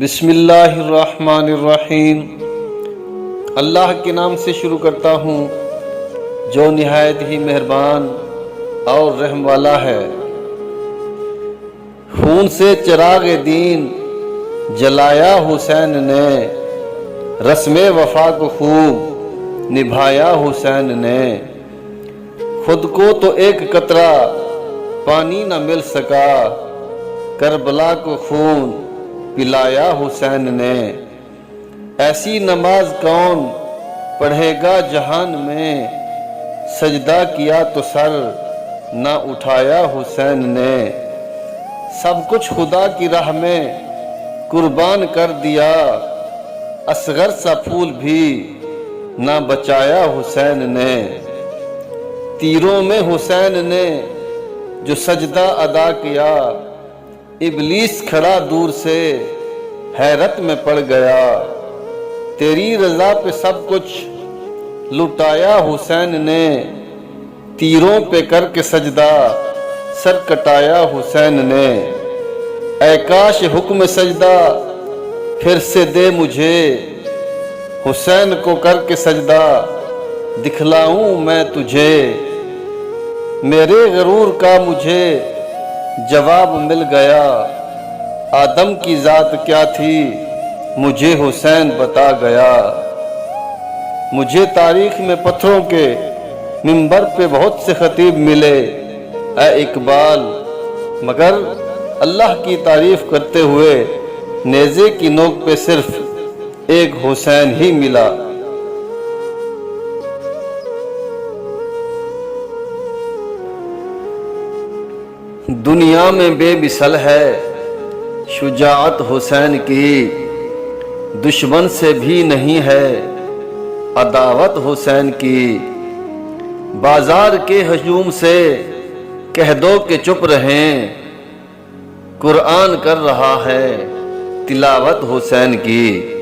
بسم اللہ الرحمن الرحیم۔ اللہ کے نام سے شروع کرتا ہوں جو نہایت ہی مہربان اور رحم والا ہے۔ خون سے چراغ دین جلایا حسین نے، رسم وفا کو خوب نبھایا حسین نے۔ خود کو تو ایک قطرہ پانی نہ مل سکا، کربلا کو خون پلایا حسین نے۔ ایسی نماز کون پڑھے گا جہان میں، سجدہ کیا تو سر نہ اٹھایا حسین نے۔ سب کچھ خدا کی راہ میں قربان کر دیا، اصغر سا پھول بھی نہ بچایا حسین نے۔ تیروں میں حسین نے جو سجدہ ادا کیا، ابلیس کھڑا دور سے حیرت میں پڑ گیا۔ تیری رضا پہ سب کچھ لٹایا حسین نے، تیروں پہ کر کے سجدہ سر کٹایا حسین نے۔ اے کاش حکم سجدہ پھر سے دے مجھے، حسین کو کر کے سجدہ دکھلاؤں میں تجھے۔ میرے غرور کا مجھے جواب مل گیا، آدم کی ذات کیا تھی مجھے حسین بتا گیا۔ مجھے تاریخ میں پتھروں کے منبر پہ بہت سے خطیب ملے اے اقبال، مگر اللہ کی تعریف کرتے ہوئے نیزے کی نوک پہ صرف ایک حسین ہی ملا۔ دنیا میں بے مثل ہے شجاعت حسین کی، دشمن سے بھی نہیں ہے عداوت حسین کی۔ بازار کے ہجوم سے کہہ دو کہ چپ رہیں، قرآن کر رہا ہے تلاوت حسین کی۔